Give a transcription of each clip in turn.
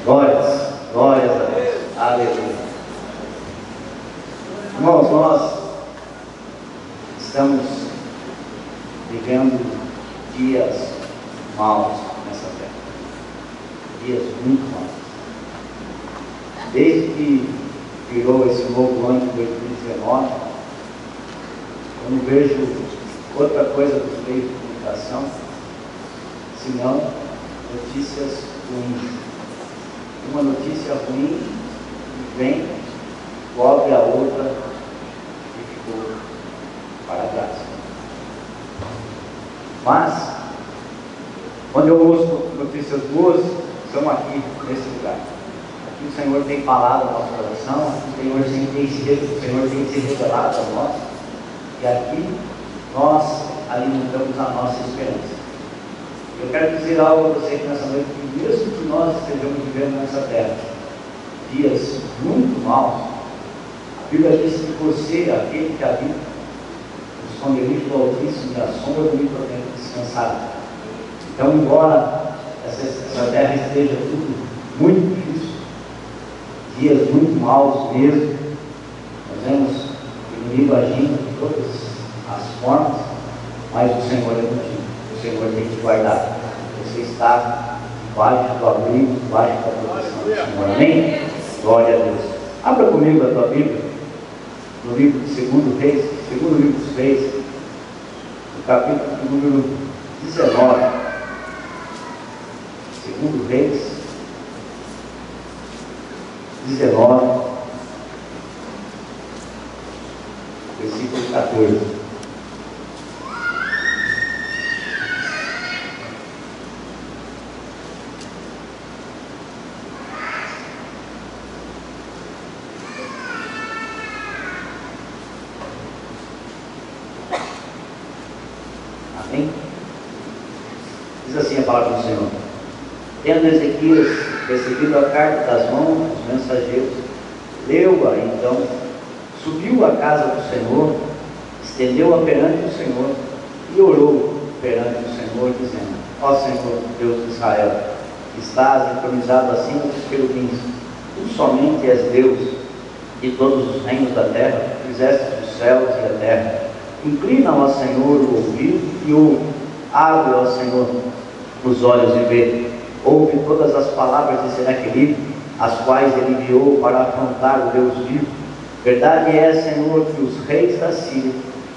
Glórias, glórias a Deus. Aleluia. Irmãos, nós estamos vivendo dias maus nessa terra. Dias muito maus. Desde que virou esse novo ano de 2019, eu não vejo outra coisa dos meios de comunicação senão notícias ruins. Uma notícia ruim vem, cobre a outra e ficou para trás. Mas, quando eu ouço notícias boas, são aqui, nesse lugar. Aqui o Senhor tem falado no nosso coração, aqui o Senhor tem se revelado a nós, e aqui nós alimentamos a nossa esperança. Eu quero dizer algo a vocês nessa noite, que mesmo que nós estejamos vivendo nessa terra dias muito maus, a Bíblia diz que você, aquele que habita o esconderijo do Altíssimo e a sombra do Onipotente, descansará. Então, embora essa terra esteja tudo muito difícil, dias muito maus mesmo, nós vemos o inimigo agindo de todas as formas, mas o Senhor é contigo. O Senhor tem te guardado. Você está debaixo do abrigo, debaixo da proteção do Senhor. Amém? Glória a Deus. Abra comigo a tua Bíblia, no livro de segundo livro dos Reis, no capítulo número 19. Segundo Reis 19, versículo 14. Diz assim a palavra do Senhor: tendo Ezequias recebido a carta das mãos dos mensageiros, leu-a então, subiu à casa do Senhor, estendeu-a perante o Senhor e orou perante o Senhor, dizendo: ó Senhor, Deus de Israel, que estás entronizado acima dos querubins, tu somente és Deus de todos os reinos da terra, fizeste os céus e a terra. Inclina, ó Senhor, o ouvido e ouve. Abre, ó Senhor, os olhos e vê. Ouve todas as palavras de Senaqueribe, as quais ele enviou para afrontar o Deus vivo. Verdade é, Senhor, que os reis da Síria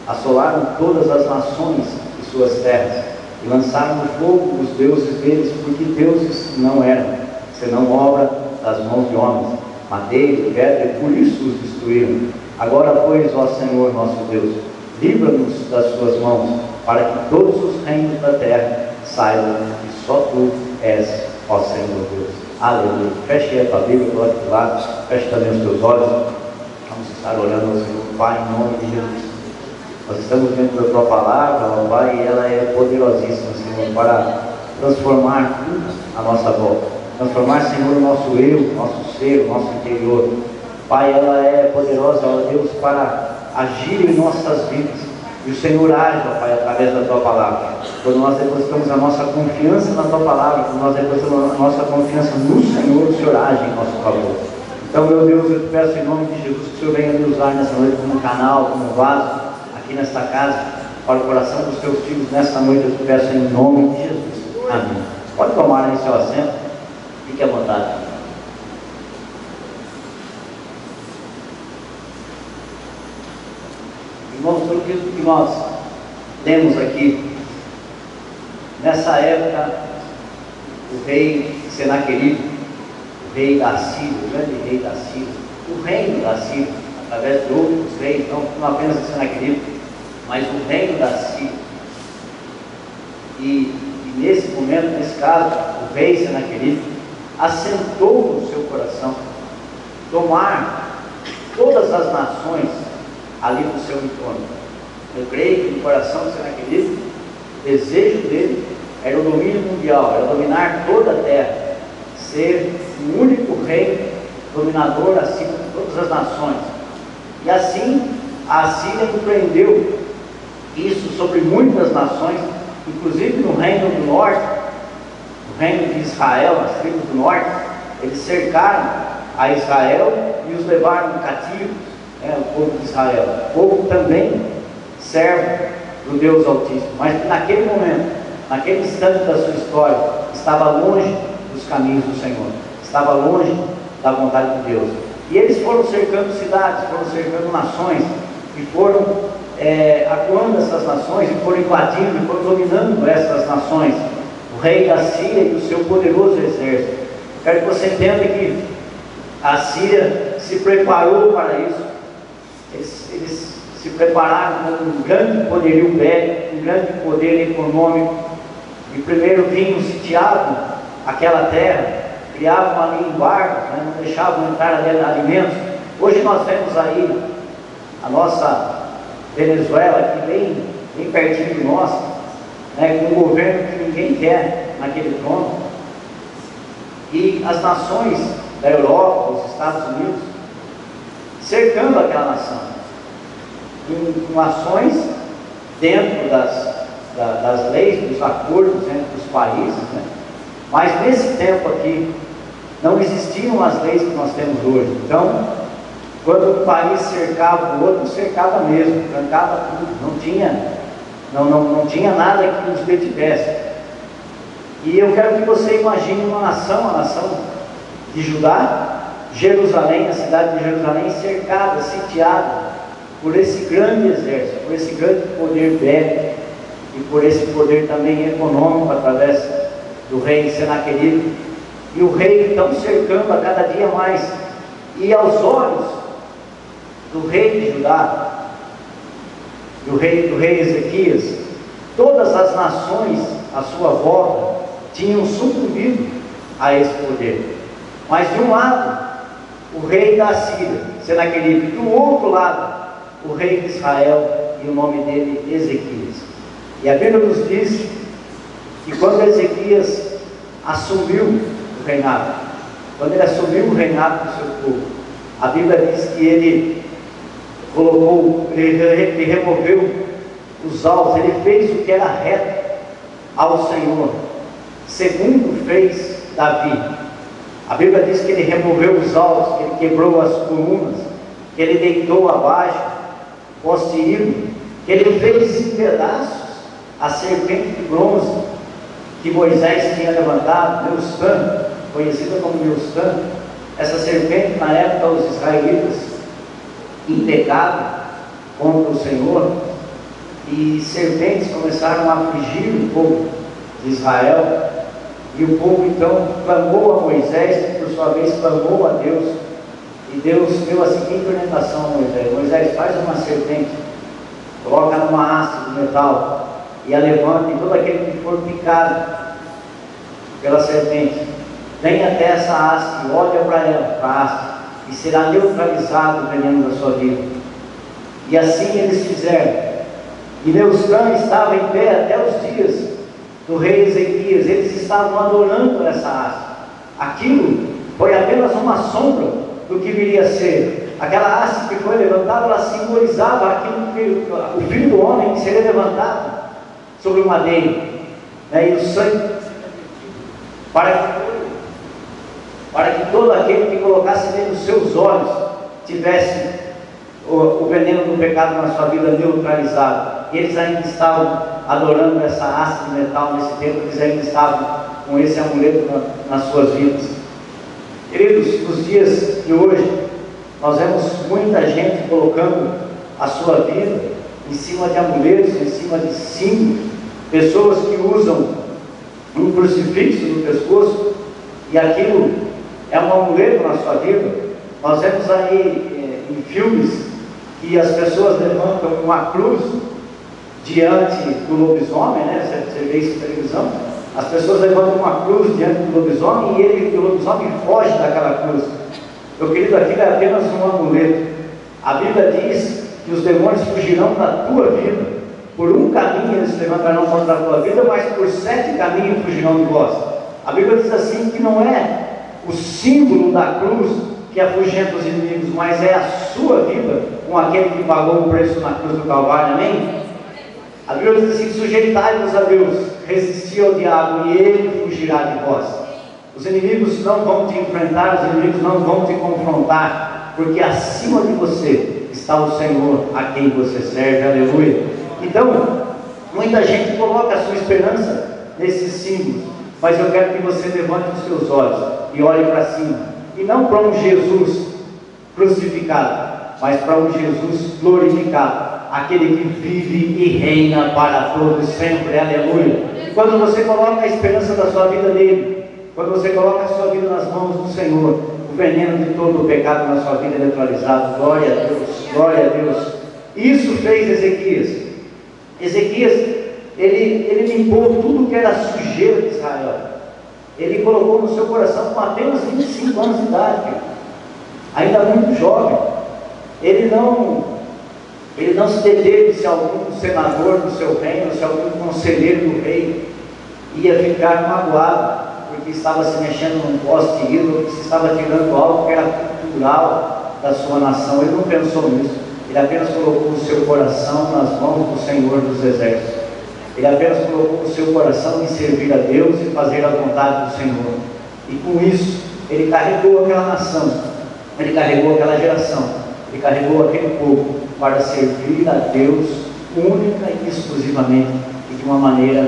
assolaram todas as nações de suas terras e lançaram no fogo os deuses deles, porque deuses não eram, senão obra das mãos de homens, madeira e pedra, e por isso os destruíram. Agora, pois, ó Senhor nosso Deus, livra-nos das suas mãos, para que todos os reinos da terra saibam que só tu és, ó Senhor Deus. Aleluia. Feche a tua Bíblia, coloque de lado, feche também os teus olhos. Vamos estar orando ao Senhor, Pai, em nome de Jesus. Nós estamos dentro da tua palavra, ó Pai, e ela é poderosíssima, Senhor, para transformar tudo à nossa volta. Transformar, Senhor, o nosso eu, o nosso ser, o nosso interior. Pai, ela é poderosa, ó Deus, para agir em nossas vidas. E o Senhor age, ó Pai, através da tua palavra. Quando nós depositamos a nossa confiança na tua palavra, quando nós depositamos a nossa confiança no Senhor, o Senhor age em nosso favor. Então, meu Deus, eu te peço em nome de Jesus que o Senhor venha me usar nessa noite como canal, como vaso, aqui nesta casa, para o coração dos teus filhos nessa noite. Eu te peço em nome de Jesus. Amém. Pode tomar aí seu assento, fique à vontade. Irmãos, pelo que nós temos aqui, nessa época, o rei Senaqueribe, o rei da Síria, o grande rei da Síria, o reino da Síria, através de outros reis, não apenas de Senaqueribe, mas o reino da Síria. E nesse momento, nesse caso, o rei Senaqueribe assentou no seu coração tomar todas as nações ali no seu entorno. Eu creio que no coração de Senaqueribe, o desejo dele era o domínio mundial, era dominar toda a terra, ser o único rei dominador acima de todas as nações. E assim a Síria empreendeu isso sobre muitas nações, inclusive no reino do norte, reino de Israel, as tribos do norte, eles cercaram a Israel e os levaram cativos, né, o povo de Israel. O povo também servo do Deus Altíssimo, mas naquele momento, naquele instante da sua história, estava longe dos caminhos do Senhor, estava longe da vontade de Deus. E eles foram cercando cidades, foram cercando nações, e foram acuando essas nações, e foram invadindo, e foram dominando essas nações. O rei da Síria e o seu poderoso exército. Quero que você entenda que a Síria se preparou para isso. Eles se prepararam com um grande poderio bélico, um grande poder econômico, e primeiro vinham, sitiavam aquela terra, criavam ali em barcos, né, não deixavam entrar ali alimentos. Hoje nós vemos aí a nossa Venezuela, aqui bem pertinho de nós, né, com um governo que ninguém quer naquele trono, e as nações da Europa, os Estados Unidos, cercando aquela nação, com ações dentro das leis, dos acordos entre os países, né? Mas nesse tempo aqui, não existiam as leis que nós temos hoje. Então, quando um país cercava o outro, cercava mesmo, trancava tudo, não tinha nada que nos detivesse. E eu quero que você imagine uma nação, a nação de Judá, Jerusalém, a cidade de Jerusalém, cercada, sitiada por esse grande exército, por esse grande poder bélico e por esse poder também econômico através do rei Senaqueribe. E o rei então cercando a cada dia mais, e aos olhos do rei de Judá, do rei Ezequias, todas as nações à sua volta tinham sucumbido a esse poder. Mas de um lado, o rei da Síria, Senaqueribe, do outro lado, o rei de Israel, e o nome dele Ezequias. E a Bíblia nos diz que quando Ezequias assumiu o reinado, quando ele assumiu o reinado do seu povo, a Bíblia diz que ele ele removeu os alvos, ele fez o que era reto ao Senhor, segundo fez Davi. A Bíblia diz que ele removeu os alvos, que ele quebrou as colunas, que ele deitou abaixo o poste ídolo, que ele fez em pedaços a serpente de bronze que Moisés tinha levantado, Neustã, conhecida como Neustã. Essa serpente, na época, os israelitas em pecado contra o Senhor, e serpentes começaram a afligir o povo de Israel, e o povo então clamou a Moisés, que por sua vez clamou a Deus, e Deus deu a seguinte orientação a Moisés: Moisés, faz uma serpente, coloca numa haste de metal, e a levanta, e todo aquele que for picado pela serpente, vem até essa haste, olha para ela, para a haste, e será neutralizado o veneno da sua vida. E assim eles fizeram. E Neustã estava em pé até os dias do rei Ezequias. Eles estavam adorando essa haste. Aquilo foi apenas uma sombra do que viria a ser. Aquela haste que foi levantada, ela simbolizava aquilo que o Filho do Homem seria levantado sobre o madeiro, né? E o sangue para que todo aquele que colocasse dentro dos seus olhos tivesse o veneno do pecado na sua vida neutralizado. E eles ainda estavam adorando essa haste de metal nesse tempo, eles ainda estavam com esse amuleto nas suas vidas. Queridos, nos dias de hoje, nós vemos muita gente colocando a sua vida em cima de amuletos, em cima de símbolos, pessoas que usam um crucifixo no pescoço, e aquilo é um amuleto na sua vida. Nós vemos aí em filmes que as pessoas levantam uma cruz diante do lobisomem, né? Você vê isso na televisão, as pessoas levantam uma cruz diante do lobisomem, e o lobisomem foge daquela cruz. Meu querido, aquilo é apenas um amuleto. A Bíblia diz que os demônios fugirão da tua vida. Por um caminho eles se levantarão contra a tua vida, mas por 7 caminhos fugirão de vós. A Bíblia diz assim que não é o símbolo da cruz que afugenta os inimigos, mas é a sua vida com aquele que pagou o preço na cruz do Calvário. Amém? A Bíblia diz assim: sujeitai-vos a Deus, resisti ao diabo e ele fugirá de vós. Os inimigos não vão te enfrentar, os inimigos não vão te confrontar, porque acima de você está o Senhor a quem você serve, aleluia. Então, muita gente coloca a sua esperança nesses símbolos, mas eu quero que você levante os seus olhos e olhe para cima, e não para um Jesus crucificado, mas para um Jesus glorificado, aquele que vive e reina para todos sempre, aleluia. E quando você coloca a esperança da sua vida nele, quando você coloca a sua vida nas mãos do Senhor, o veneno de todo o pecado na sua vida é neutralizado. Glória a Deus, glória a Deus. Isso fez Ezequias. Ezequias, ele limpou tudo que era sujeira de Israel. Ele colocou no seu coração com apenas 25 anos de idade, ainda muito jovem. Ele não se deteve se algum senador do seu reino, se algum conselheiro do rei ia ficar magoado porque estava se mexendo num poste ídolo, porque se estava tirando algo que era cultural da sua nação. Ele não pensou nisso. Ele apenas colocou o seu coração nas mãos do Senhor dos Exércitos. Ele apenas colocou o seu coração em servir a Deus e fazer a vontade do Senhor. E com isso, ele carregou aquela nação, ele carregou aquela geração, ele carregou aquele povo para servir a Deus única e exclusivamente e de uma maneira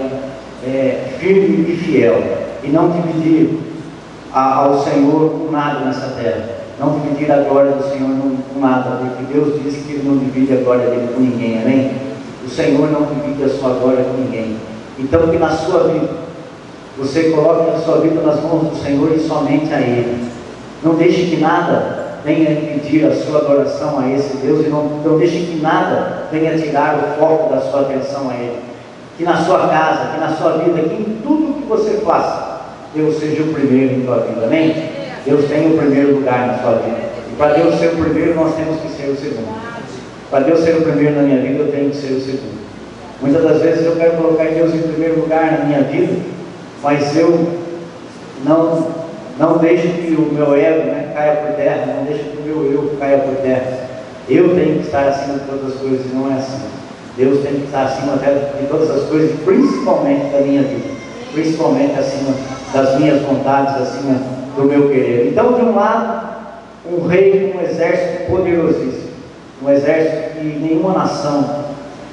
firme e fiel, e não dividir ao Senhor com nada nessa terra, não dividir a glória do Senhor com nada, porque Deus disse que Ele não divide a glória dele com ninguém, amém? O Senhor não divide a sua glória com ninguém. Então que na sua vida você coloque a sua vida nas mãos do Senhor e somente a Ele. Não deixe que nada venha impedir a sua adoração a esse Deus, e não deixe que nada venha tirar o foco da sua atenção a Ele. Que na sua casa, que na sua vida, que em tudo que você faça, Deus seja o primeiro em tua vida, amém? Deus tem o primeiro lugar na sua vida, e para Deus ser o primeiro, nós temos que ser o segundo. Para Deus ser o primeiro na minha vida, eu tenho que ser o segundo. Muitas das vezes eu quero colocar Deus em primeiro lugar na minha vida, mas eu não deixo que o meu ego caia por terra, não deixo que o meu eu caia por terra. Eu tenho que estar acima de todas as coisas, e não é assim. Deus tem que estar acima de todas as coisas, principalmente da minha vida, principalmente acima das minhas vontades, acima do meu querer. Então, de um lado, um rei com um exército poderosíssimo, um exército que nenhuma nação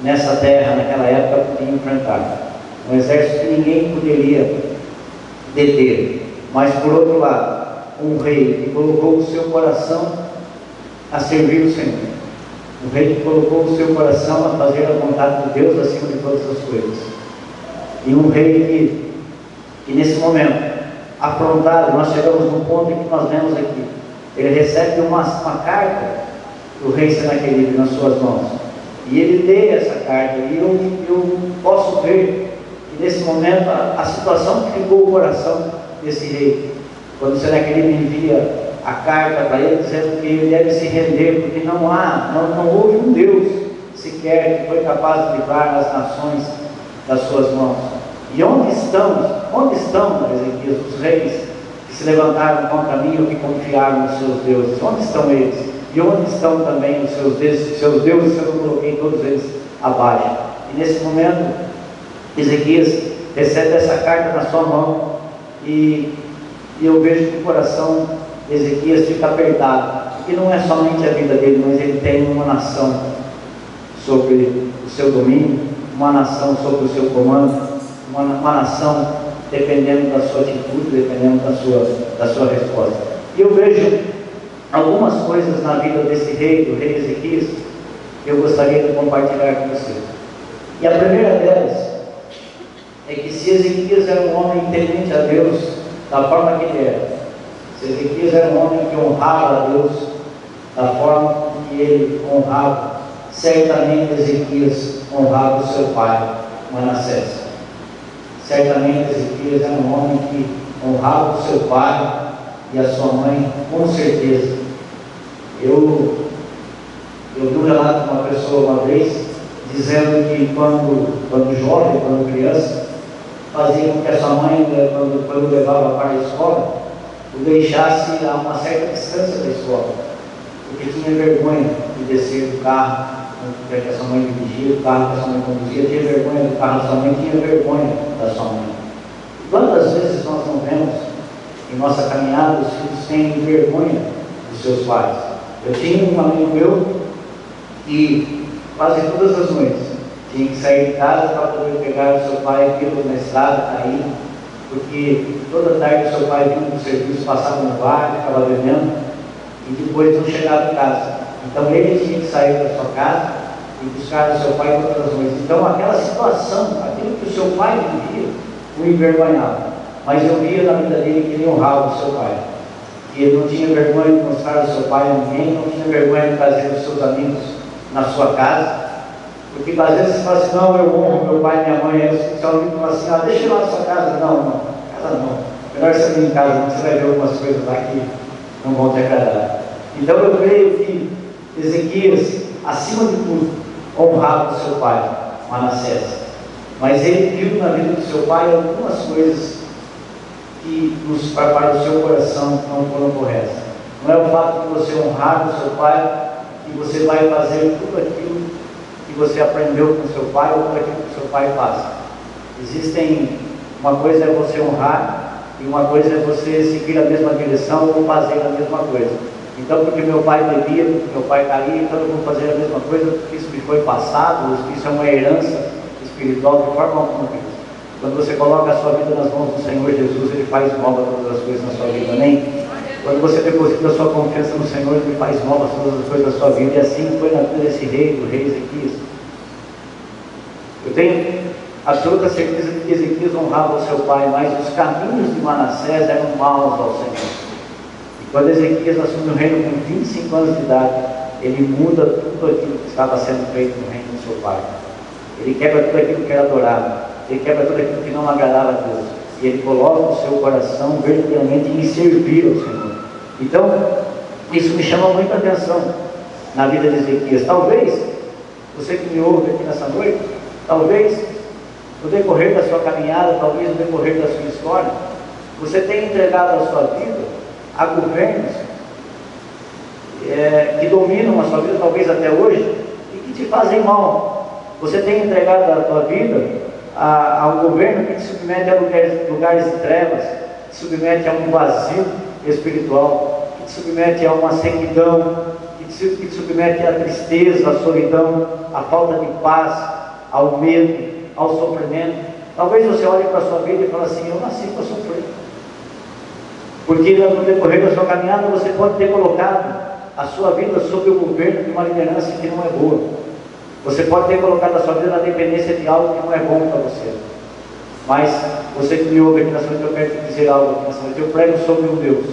nessa terra, naquela época, podia enfrentar, um exército que ninguém poderia deter. Mas, por outro lado, um rei que colocou o seu coração a servir o Senhor, um rei que colocou o seu coração a fazer a vontade de Deus acima de todas as coisas, e um rei que nesse momento, afrontado, nós chegamos num ponto em que nós vemos aqui, ele recebe uma carta do rei Senaqueribe nas suas mãos, e ele lê essa carta, e eu posso ver que nesse momento a situação que ficou o coração desse rei, quando Senaqueribe envia a carta para ele, dizendo que ele deve se render, porque não houve um Deus sequer que foi capaz de livrar as nações das suas mãos. E onde estão, Ezequias, os reis que se levantaram contra mim ou que confiaram nos seus deuses? Onde estão eles? E onde estão também os seus deuses, se eu não coloquei todos eles abaixo? E nesse momento, Ezequias recebe essa carta na sua mão, e eu vejo que o coração de Ezequias fica apertado, porque não é somente a vida dele, mas ele tem uma nação sobre o seu domínio, uma nação sobre o seu comando, uma nação dependendo da sua atitude, dependendo da sua resposta. E eu vejo algumas coisas na vida desse rei, do rei Ezequias, que eu gostaria de compartilhar com você. E a primeira delas é que se Ezequias era um homem temente a Deus da forma que ele era, se Ezequias era um homem que honrava a Deus da forma que ele honrava, certamente Ezequias honrava o seu pai, Manassés. Certamente Ezequias era um homem que honrava o seu pai e a sua mãe, com certeza. Eu vi um relato de uma pessoa uma vez, dizendo que quando jovem, quando criança, fazia com que a sua mãe, quando levava para a escola, o deixasse a uma certa distância da escola, porque tinha vergonha de descer do carro que a sua mãe dirigia, o carro que a sua mãe conduzia, tinha vergonha do carro da sua mãe, tinha vergonha da sua mãe. E quantas vezes nós não vemos em nossa caminhada os filhos têm vergonha dos seus pais? Eu tinha um amigo meu e quase todas as noites tinha que sair de casa para poder pegar o seu pai pelo na estrada, cair, porque toda tarde o seu pai vinha do serviço, passava no bar, ficava bebendo e depois não chegava em casa. Então ele tinha que sair da sua casa e buscar o seu pai todas as noites. Então aquela situação, aquilo que o seu pai vivia, o envergonhava. Mas eu via na vida dele que ele honrava o seu pai. Que ele não tinha vergonha de mostrar o seu pai a ninguém, não tinha vergonha de trazer os seus amigos na sua casa. Porque às vezes você fala assim, não, eu honro meu pai e minha mãe. Aí o seu amigo fala assim, deixa eu ir lá na sua casa. Não, casa não. Melhor você vir em casa, não, você vai ver algumas coisas lá que não vão te agradar. Então eu creio que Ezequias, acima de tudo, honrava o seu pai, Manassés. Mas ele viu na vida do seu pai algumas coisas que para o seu coração não foram corretas. Não é o fato de você honrar o seu pai que você vai fazer tudo aquilo que você aprendeu com o seu pai ou tudo aquilo que o seu pai faz. Uma coisa é você honrar e uma coisa é você seguir a mesma direção ou fazer a mesma coisa. Então, porque meu pai bebia, porque meu pai caía, então eu vou fazer a mesma coisa, porque isso me foi passado, isso é uma herança espiritual de forma alguma. Quando você coloca a sua vida nas mãos do Senhor Jesus, Ele faz nova todas as coisas na sua vida, amém? Quando você deposita a sua confiança no Senhor, Ele faz novas todas as coisas da sua vida, e assim foi na vida desse rei, do rei Ezequias. Eu tenho absoluta certeza de que Ezequias honrava o seu pai, mas os caminhos de Manassés eram maus ao Senhor. Quando Ezequias assume o reino com 25 anos de idade, ele muda tudo aquilo que estava sendo feito no reino do seu pai. Ele quebra tudo aquilo que era adorado, ele quebra tudo aquilo que não agradava a Deus, e ele coloca o seu coração verdadeiramente em servir ao Senhor. Então, isso me chama muita atenção na vida de Ezequias. Talvez, você que me ouve aqui nessa noite, talvez, no decorrer da sua caminhada, talvez no decorrer da sua história, você tenha entregado a sua vida a governos que dominam a sua vida, talvez até hoje, e que te fazem mal. Você tem entregado a tua vida a um governo que te submete a lugares de trevas, te submete a um vazio espiritual, que te submete a uma sequidão, que te submete à tristeza, à solidão, à falta de paz, ao medo, ao sofrimento. Talvez você olhe para a sua vida e fale assim, eu nasci para sofrer. Porque no decorrer da sua caminhada você pode ter colocado a sua vida sob o governo de uma liderança que não é boa. Você pode ter colocado a sua vida na dependência de algo que não é bom para você. Mas você que me ouve aqui nessa noite, eu quero te dizer algo aqui nessa noite. Eu prego sobre um Deus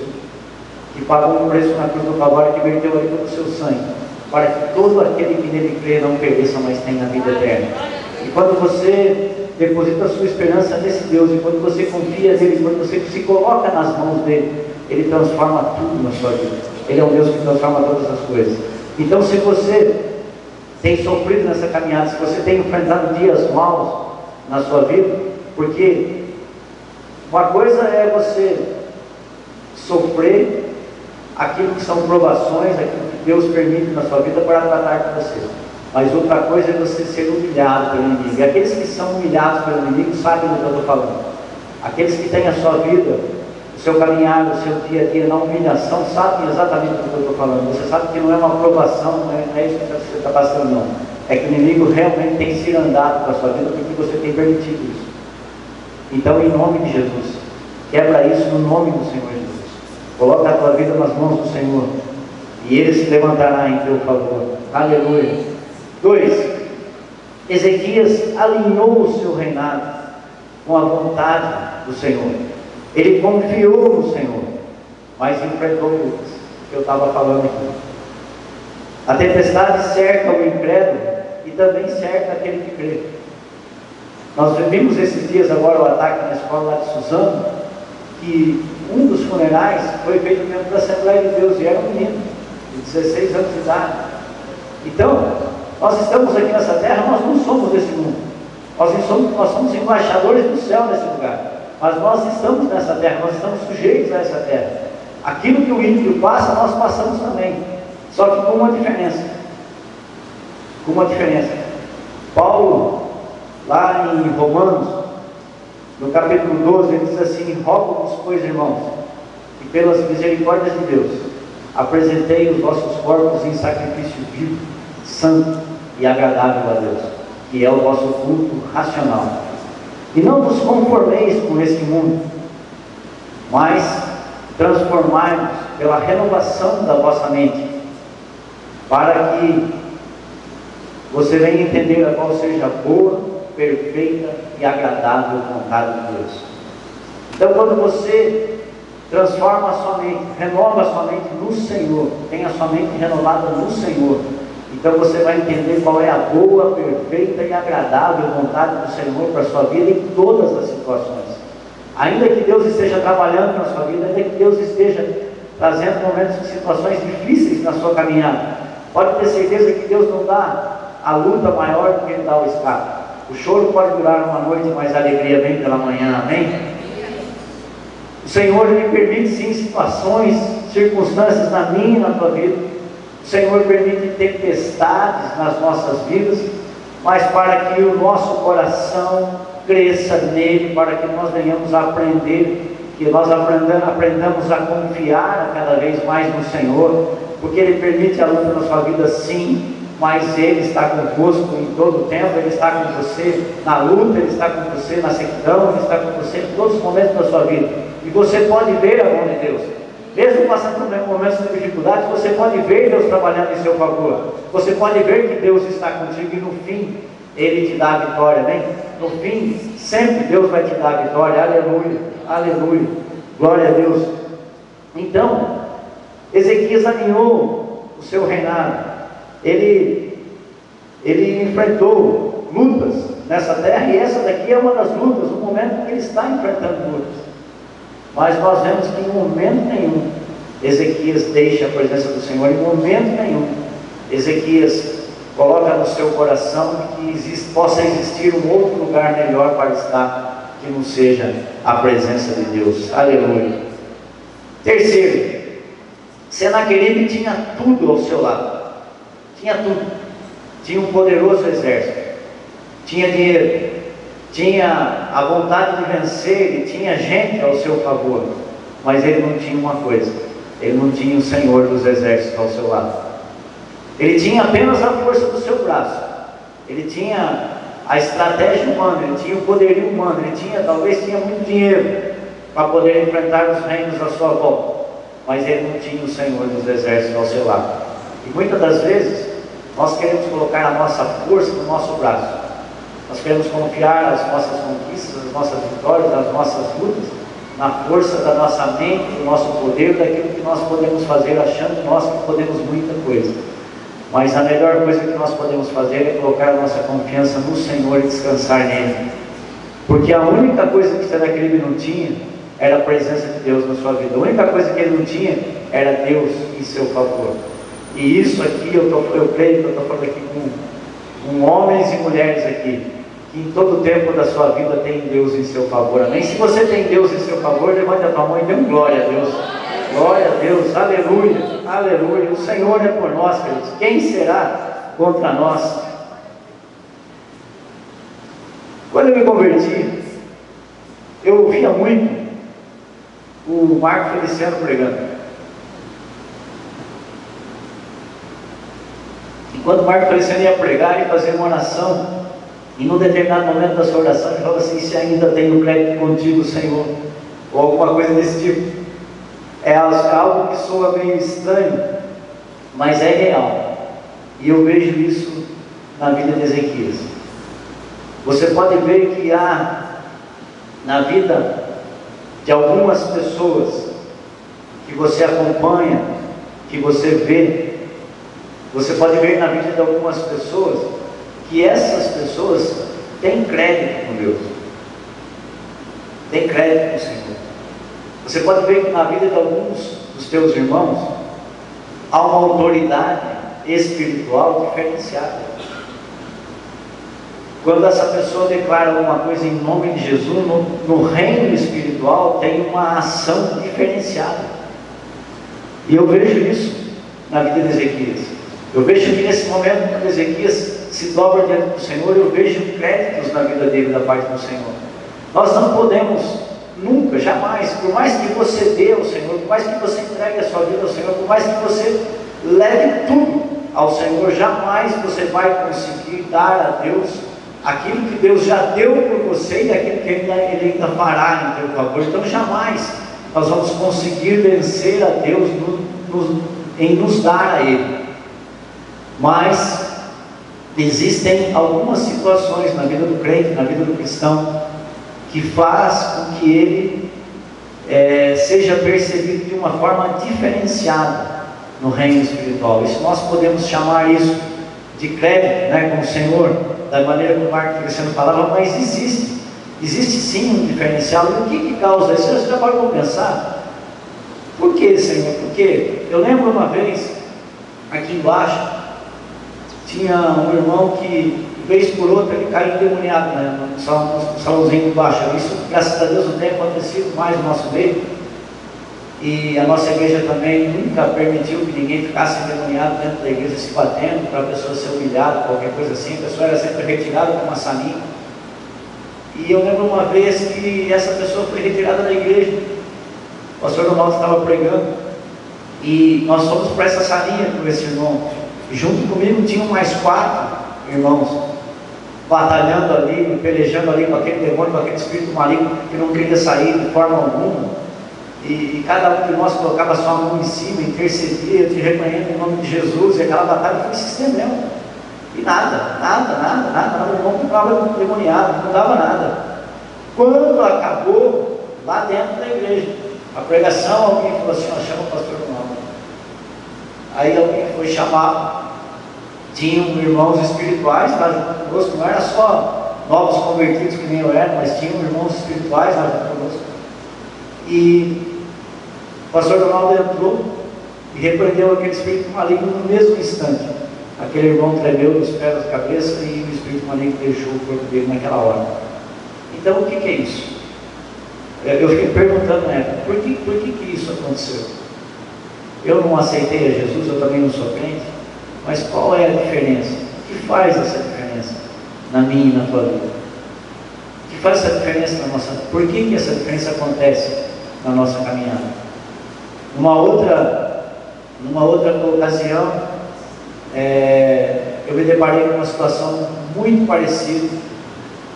que pagou um preço na cruz do Calvário, que verteu ali todo o seu sangue, para que todo aquele que nele crê não pereça, mas tenha a vida eterna. E quando você deposita a sua esperança nesse Deus, e quando você confia nele, quando você se coloca nas mãos dele, ele transforma tudo na sua vida. Ele é um Deus que transforma todas as coisas. Então, se você tem sofrido nessa caminhada, se você tem enfrentado dias maus na sua vida, porque uma coisa é você sofrer aquilo que são provações, aquilo que Deus permite na sua vida para tratar com você. Mas outra coisa é você ser humilhado pelo inimigo. E aqueles que são humilhados pelo inimigo sabem do que eu estou falando. Aqueles que têm a sua vida, o seu caminhar, o seu dia a dia na humilhação, sabem exatamente do que eu estou falando. Você sabe que não é uma aprovação, não é isso que você está passando, não. É que o inimigo realmente tem sido andado para a sua vida porque você tem permitido isso. Então, em nome de Jesus, quebra isso no nome do Senhor Jesus. Coloca a tua vida nas mãos do Senhor e Ele se levantará em teu favor. Aleluia. 2. Ezequias alinhou o seu reinado com a vontade do Senhor. Ele confiou no Senhor, mas enfrentou lutas, que eu estava falando aqui. A tempestade cerca o incrédulo e também cerca aquele que crê. Nós vimos esses dias agora o ataque na escola lá de Suzano, que um dos funerais foi feito dentro da Assembleia de Deus, e era um menino de 16 anos de idade. Então, nós estamos aqui nessa terra, nós não somos desse mundo. Nós somos embaixadores do céu nesse lugar. Mas nós estamos nessa terra, nós estamos sujeitos a essa terra. Aquilo que o ímpio passa, nós passamos também. Só que com uma diferença. com uma diferença. Paulo, lá em Romanos, no capítulo 12, ele diz assim: rogo-vos, pois, irmãos, e pelas misericórdias de Deus, apresentei os vossos corpos em sacrifício vivo, santo e agradável a Deus, que é o vosso culto racional. E não vos conformeis com este mundo, mas transformai-vos pela renovação da vossa mente, para que você venha entender a qual seja a boa, perfeita e agradável vontade de Deus. Então, quando você transforma a sua mente, renova a sua mente no Senhor, tem a sua mente renovada no Senhor, então você vai entender qual é a boa, perfeita e agradável vontade do Senhor para a sua vida em todas as situações. Ainda que Deus esteja trabalhando na sua vida, ainda que Deus esteja trazendo momentos de situações difíceis na sua caminhada, pode ter certeza que Deus não dá a luta maior do que Ele dá o escape. O choro pode durar uma noite, mas a alegria vem pela manhã, amém? O Senhor Ele permite sim situações, circunstâncias na minha e na tua vida. O Senhor permite tempestades nas nossas vidas, mas para que o nosso coração cresça nele, para que nós venhamos a aprender, que nós aprendamos a confiar cada vez mais no Senhor, porque Ele permite a luta na sua vida sim, mas Ele está convosco em todo o tempo. Ele está com você na luta, Ele está com você na sequidão, Ele está com você em todos os momentos da sua vida, e você pode ver a mão de Deus, mesmo passando por momentos de dificuldade. Você pode ver Deus trabalhando em seu favor, você pode ver que Deus está contigo, e no fim Ele te dá a vitória, amém? No fim, sempre Deus vai te dar a vitória, aleluia, aleluia, glória a Deus. Então, Ezequias alinhou o seu reinado, ele enfrentou lutas nessa terra, e essa daqui é uma das lutas, no momento que ele está enfrentando lutas. Mas nós vemos que em momento nenhum Ezequias deixa a presença do Senhor, em momento nenhum Ezequias coloca no seu coração que possa existir um outro lugar melhor para estar, que não seja a presença de Deus, aleluia. Terceiro, Senaqueribe tinha tudo ao seu lado, tinha tudo, tinha um poderoso exército, tinha dinheiro, tinha a vontade de vencer, e tinha gente ao seu favor, mas ele não tinha uma coisa: ele não tinha o Senhor dos exércitos ao seu lado. Ele tinha apenas a força do seu braço, ele tinha a estratégia humana, ele tinha o poderio humano, talvez tinha muito dinheiro para poder enfrentar os reinos à sua volta, mas ele não tinha o Senhor dos exércitos ao seu lado. E muitas das vezes nós queremos colocar a nossa força no nosso braço, nós queremos confiar as nossas conquistas, as nossas vitórias, as nossas lutas na força da nossa mente, do nosso poder, daquilo que nós podemos fazer, achando nós que podemos muita coisa. Mas a melhor coisa que nós podemos fazer é colocar a nossa confiança no Senhor e descansar nele, porque a única coisa que Senaqueribe não tinha era a presença de Deus na sua vida. A única coisa que ele não tinha era Deus em seu favor. E isso aqui, eu creio que eu estou falando aqui com homens e mulheres aqui, que em todo o tempo da sua vida tem Deus em seu favor, amém? Se você tem Deus em seu favor, levante a tua mão e dê um glória a Deus. Glória a Deus, aleluia, aleluia. O Senhor é por nós, queridos, quem será contra nós? Quando eu me converti, eu ouvia muito o Marco Feliciano pregando. E quando o Marco Feliciano ia pregar e fazer uma oração, e num determinado momento da sua oração ele falava assim: se ainda tenho crédito contigo, Senhor, ou alguma coisa desse tipo. É algo que soa meio estranho, mas é real, e eu vejo isso na vida de Ezequias. Você pode ver que há na vida de algumas pessoas que você acompanha, que você vê, você pode ver na vida de algumas pessoas que essas pessoas têm crédito com Deus, têm crédito com o Senhor. Você pode ver que na vida de alguns dos teus irmãos há uma autoridade espiritual diferenciada. Quando essa pessoa declara alguma coisa em nome de Jesus, no reino espiritual tem uma ação diferenciada. E eu vejo isso na vida de Ezequias. Eu vejo que nesse momento, quando Ezequias se dobra diante do Senhor, eu vejo créditos na vida dele da parte do Senhor. Nós não podemos nunca, jamais, por mais que você dê ao Senhor, por mais que você entregue a sua vida ao Senhor, por mais que você leve tudo ao Senhor, jamais você vai conseguir dar a Deus aquilo que Deus já deu por você e aquilo que Ele ainda fará em teu favor. Então jamais nós vamos conseguir vencer a Deus em nos dar a Ele. Mas existem algumas situações na vida do crente, na vida do cristão, que faz com que ele seja percebido de uma forma diferenciada no reino espiritual. Isso nós podemos chamar isso de crédito, né, com o Senhor, da maneira como o Marco Crescendo falava, mas existe sim um diferencial. E o que causa isso? Você já pode pensar, por que, Senhor? Porque eu lembro uma vez, aqui embaixo, tinha um irmão que, vez por outra, ele caiu endemoniado, né, no salãozinho de baixo. Isso, graças a Deus, não tem acontecido mais no nosso meio. E a nossa igreja também nunca permitiu que ninguém ficasse endemoniado dentro da igreja, se batendo, para a pessoa ser humilhada, qualquer coisa assim. A pessoa era sempre retirada com uma salinha. E eu lembro uma vez que essa pessoa foi retirada da igreja. O pastor Ronaldo estava pregando e nós fomos para essa salinha com esse irmão. Junto comigo tinham mais 4 irmãos batalhando ali, pelejando ali com aquele demônio, com aquele espírito maligno que não queria sair de forma alguma. E cada um de nós colocava a sua mão em cima, intercedia, te repreendo em nome de Jesus, e aquela batalha foi se estendendo. E nada, o irmão ficava demoniado, não dava nada. Quando acabou, lá dentro da igreja, a pregação, alguém falou assim: ó, chama o pastor Ronaldo. Aí alguém foi chamado, tinham irmãos espirituais lá junto conosco, não era só novos convertidos que nem eu era, mas tinham irmãos espirituais lá junto conosco. E o pastor Ronaldo entrou e repreendeu aquele espírito maligno no mesmo instante. Aquele irmão tremeu dos pés à cabeça e o espírito maligno deixou o corpo dele naquela hora. Então o que é isso? Eu fiquei perguntando na época, por que isso aconteceu? Eu não aceitei a Jesus, eu também não sou crente, mas qual é a diferença? O que faz essa diferença na minha e na tua vida? O que faz essa diferença na nossa vida? Por que essa diferença acontece na nossa caminhada? Numa outra ocasião, eu me deparei com uma situação muito parecida.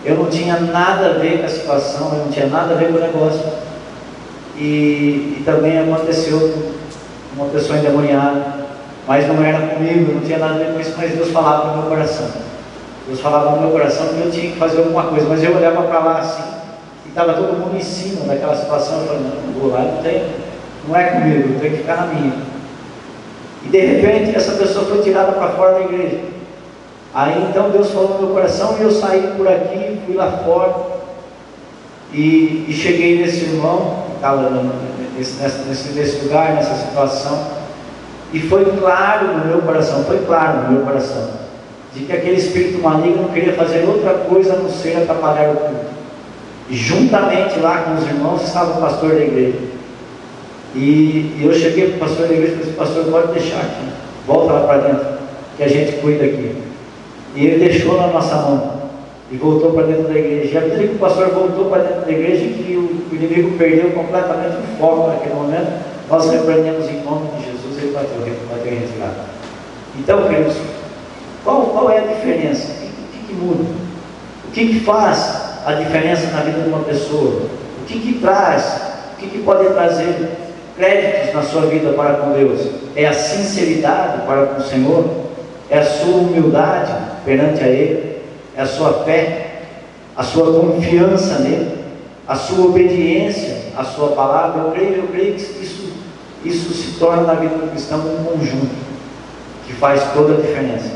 Eu não tinha nada a ver com a situação, eu não tinha nada a ver com o negócio. E também aconteceu com uma pessoa endemoniada, mas não era comigo, não tinha nada a ver com isso, mas Deus falava no meu coração. Deus falava no meu coração que eu tinha que fazer alguma coisa, mas eu olhava para lá assim, e estava todo mundo em cima daquela situação. Eu falei: não vou lá, não é comigo, eu tenho que ficar na minha. E de repente essa pessoa foi tirada para fora da igreja. Aí então Deus falou no meu coração e eu saí por aqui, fui lá fora e cheguei nesse irmão que estava nesse lugar, nessa situação, e foi claro no meu coração, de que aquele espírito maligno não queria fazer outra coisa a não ser atrapalhar o culto. E juntamente lá com os irmãos estava o pastor da igreja. E eu cheguei para o pastor da igreja e falei: pastor, pode deixar aqui, volta lá para dentro, que a gente cuida aqui. E ele deixou na nossa mão e voltou para dentro da igreja. E à medida que o pastor voltou para dentro da igreja, que o inimigo perdeu completamente o foco naquele momento, nós repreendemos em nome de Jesus, ele bateu em retirada. Então, queridos, qual é a diferença? O que muda? O que faz a diferença na vida de uma pessoa? O que traz? O que pode trazer créditos na sua vida para com Deus? É a sinceridade para com o Senhor? É a sua humildade perante a Ele? É a sua fé? A sua confiança nele? A sua obediência à sua palavra? Eu creio que isso se torna na vida do cristão um conjunto que faz toda a diferença.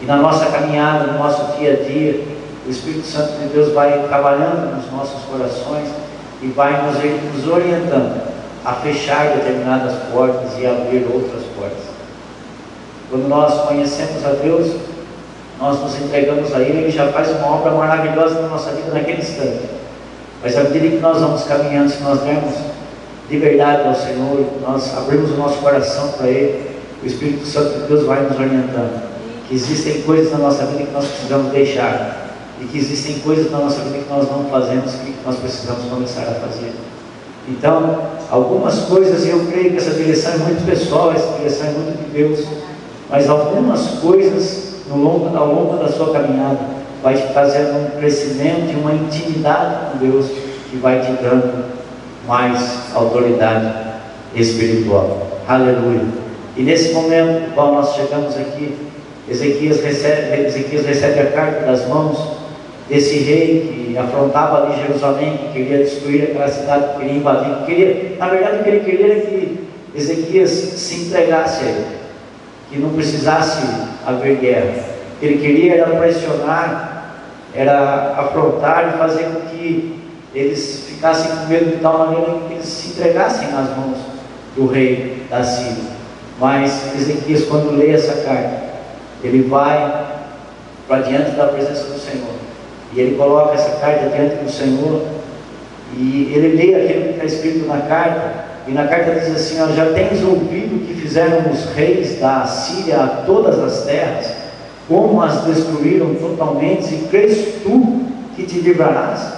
E na nossa caminhada, no nosso dia a dia, o Espírito Santo de Deus vai trabalhando nos nossos corações e vai nos orientando a fechar determinadas portas e abrir outras portas. Quando nós conhecemos a Deus, nós nos entregamos a Ele, Ele já faz uma obra maravilhosa na nossa vida naquele instante. Mas à medida que nós vamos caminhando, se nós dermos liberdade ao Senhor, nós abrimos o nosso coração para Ele, o Espírito Santo de Deus vai nos orientando. que existem coisas na nossa vida que nós precisamos deixar, e que existem coisas na nossa vida que nós não fazemos, que nós precisamos começar a fazer. Então, algumas coisas, eu creio que essa direção é muito pessoal, essa direção é muito de Deus, mas algumas coisas ao longo da sua caminhada vai te trazendo um crescimento e uma intimidade com Deus, que vai te dando mais autoridade espiritual. Aleluia. E nesse momento no qual nós chegamos aqui, Ezequias recebe a carta das mãos desse rei que afrontava ali Jerusalém, que queria destruir aquela cidade, que queria invadir, na verdade o que ele queria era que Ezequias se entregasse a ele, que não precisasse haver guerra. O que ele queria era pressionar, era afrontar e fazer com que eles ficassem com medo de tal maneira que eles se entregassem nas mãos do rei da Síria. Mas Ezequias, quando lê essa carta, ele vai para diante da presença do Senhor, e ele coloca essa carta diante do Senhor, e ele lê aquilo que está escrito na carta, e na carta diz assim: ó, já tens ouvido o que fizeram os reis da Síria a todas as terras, como as destruíram totalmente, e crês tu que te livrarás?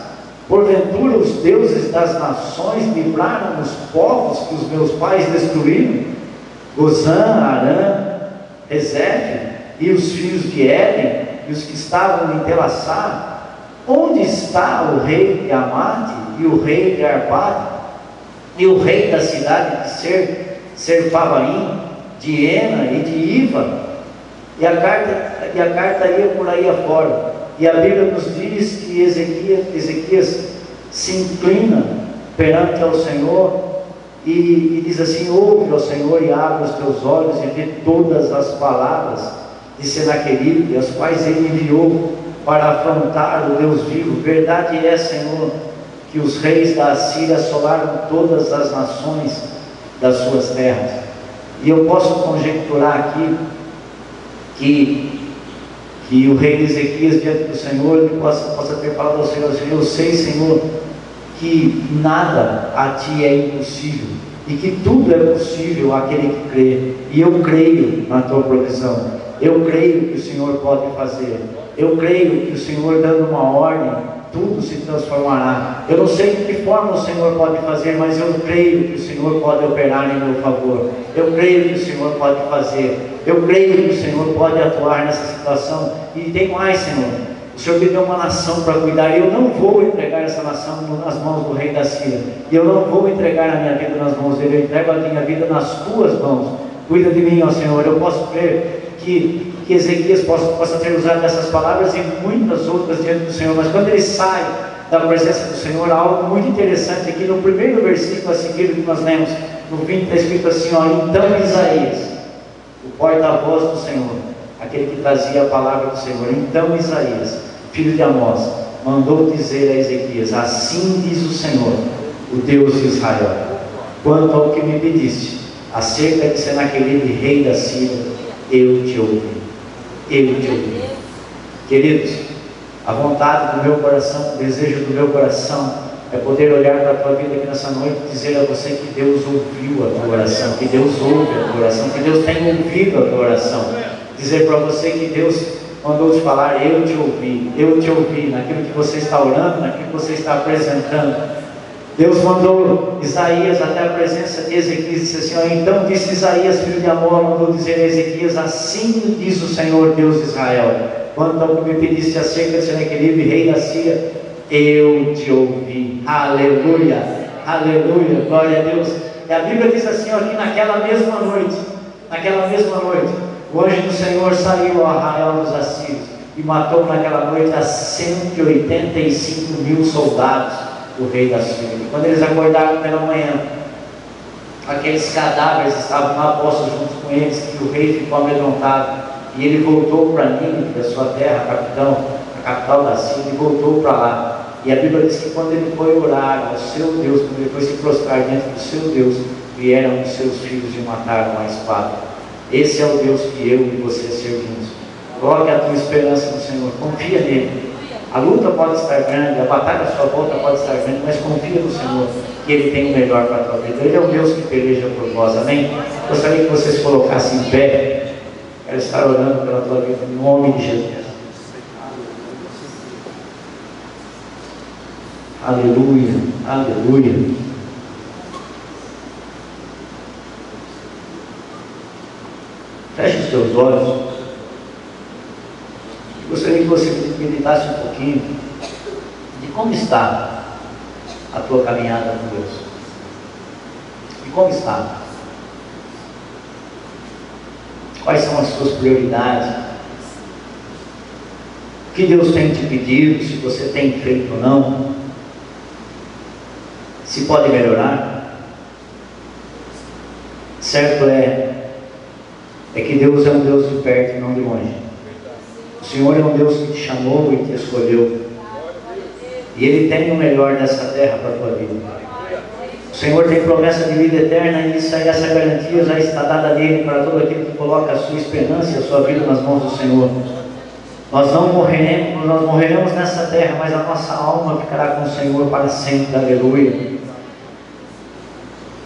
Porventura os deuses das nações livraram os povos que os meus pais destruíram? Gozã, Arã, Rezef, e os filhos de Éden, e os que estavam em Telassar? Onde está o rei de Amate, e o rei de Arpade, e o rei da cidade de Serfavaim, de Ena e de Iva? E a carta ia por aí afora, e a Bíblia nos diz que Ezequias se inclina perante ao Senhor, e diz assim: ouve, ó Senhor, e abre os teus olhos e vê todas as palavras de Senaqueribe, as quais ele enviou para afrontar o Deus vivo. Verdade é, Senhor, que os reis da Síria assolaram todas as nações das suas terras. E eu posso conjecturar aqui que o rei Ezequias, diante do Senhor, ele possa ter falado ao Senhor assim: eu sei, Senhor, que nada a ti é impossível, e que tudo é possível àquele que crê, e eu creio na tua provisão, eu creio que o Senhor pode fazer, eu creio que o Senhor, dando uma ordem, tudo se transformará. Eu não sei de que forma o Senhor pode fazer, mas eu creio que o Senhor pode operar em meu favor, eu creio que o Senhor pode fazer, eu creio que o Senhor pode atuar nessa situação. E tem mais, Senhor, o Senhor me deu uma nação para cuidar, e eu não vou entregar essa nação nas mãos do rei da Síria, e eu não vou entregar a minha vida nas mãos dele, eu entrego a minha vida nas tuas mãos. Cuida de mim, ó Senhor. Eu posso crer que Ezequias possa ter usado essas palavras e muitas outras diante do Senhor, mas quando ele sai da presença do Senhor, há algo muito interessante aqui no primeiro versículo a seguir que nós lemos, no 20, está escrito assim: ó, então Isaías, o porta-voz do Senhor, aquele que trazia a palavra do Senhor, então Isaías, filho de Amós, mandou dizer a Ezequias: assim diz o Senhor, o Deus de Israel, quanto ao que me pediste acerca de Senaqueribe, rei da Síria, eu te ouvi. Eu te ouvi. Queridos, a vontade do meu coração, o desejo do meu coração é poder olhar para a tua vida aqui nessa noite e dizer a você que Deus ouviu a tua oração, que Deus ouve a tua oração, que Deus tem ouvido a tua oração. Dizer para você que Deus mandou te falar: eu te ouvi naquilo que você está orando, naquilo que você está apresentando. Deus mandou Isaías até a presença de Ezequias e disse assim: ó, então disse Isaías, filho de Amós, mandou dizer a Ezequias: assim diz o Senhor Deus de Israel, quanto ao que me pediste acerca de Senaqueribe, rei da Síria, eu te ouvi. Aleluia, aleluia, glória a Deus. E a Bíblia diz assim, ó, que naquela mesma noite, o anjo do Senhor saiu ao arraial dos assírios e matou naquela noite a 185 mil soldados do rei da Síria. E quando eles acordaram pela manhã, aqueles cadáveres estavam lá postos junto com eles, que o rei ficou amedrontado, e ele voltou para Nínive, da sua terra, a capital da Síria, e voltou para lá. E a Bíblia diz que quando ele foi orar ao seu Deus, quando ele foi se prostrar diante do seu Deus, vieram os seus filhos e mataram a espada. Esse é o Deus que eu e você servimos. Coloque a tua esperança no Senhor, confia nele. A luta pode estar grande, a batalha à sua volta pode estar grande, mas confia no Senhor, que Ele tem o melhor para a tua vida. Ele é o Deus que peleja por vós, amém? Gostaria que vocês colocassem em pé. Quero estar orando pela tua vida, em nome de Jesus. Aleluia, aleluia. Feche os teus olhos. Gostaria que você meditasse um pouquinho de como está a tua caminhada com Deus. E como está? Quais são as suas prioridades? O que Deus tem te pedido, se você tem feito ou não? Se pode melhorar? Certo é que Deus é um Deus de perto e não de longe. O Senhor é um Deus que te chamou e te escolheu. E Ele tem o melhor dessa terra para a tua vida. O Senhor tem promessa de vida eterna e essa garantia já está dada nele para todo aquele que coloca a sua esperança e a sua vida nas mãos do Senhor. Nós morreremos nessa terra, mas a nossa alma ficará com o Senhor para sempre. Aleluia.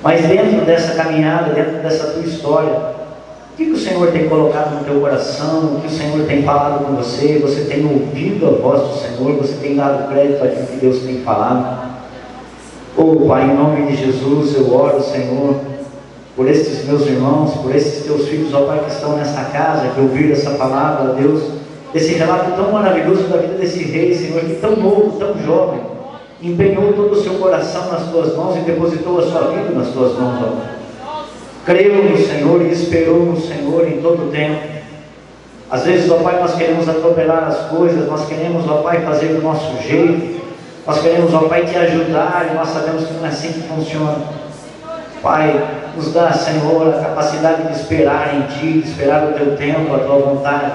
Mas dentro dessa caminhada, dentro dessa tua história, o que o Senhor tem colocado no teu coração? O que o Senhor tem falado com você? Você tem ouvido a voz do Senhor? Você tem dado crédito àquilo que Deus tem falado? Oh Pai, em nome de Jesus eu oro, Senhor, por estes meus irmãos, por esses teus filhos, ó Pai, que estão nessa casa, que ouviram essa palavra, Deus, esse relato tão maravilhoso da vida desse rei, Senhor, que tão novo, tão jovem, empenhou todo o seu coração nas tuas mãos e depositou a sua vida nas tuas mãos, ó Pai. Creu no Senhor e esperou no Senhor em todo o tempo. Às vezes, ó Pai, nós queremos atropelar as coisas, nós queremos, ó Pai, fazer do nosso jeito, nós queremos, ó Pai, te ajudar, e nós sabemos que não é assim que funciona. Pai, nos dá, Senhor, a capacidade de esperar em Ti, de esperar o Teu tempo, a Tua vontade,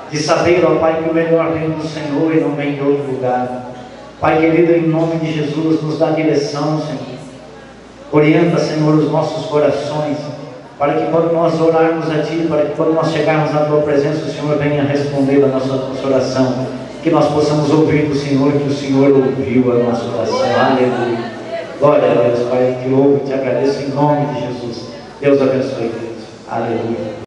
de saber, ó Pai, que o melhor vem do Senhor e não vem de outro lugar. Pai querido, em nome de Jesus, nos dá direção, Senhor. Orienta, Senhor, os nossos corações, para que quando nós orarmos a Ti, para que quando nós chegarmos na Tua presença, o Senhor venha responder a nossa oração, que nós possamos ouvir do Senhor, que o Senhor ouviu a nossa oração. Aleluia. Glória a Deus, Pai, te louvo e te agradeço em nome de Jesus. Deus abençoe, Deus. Aleluia.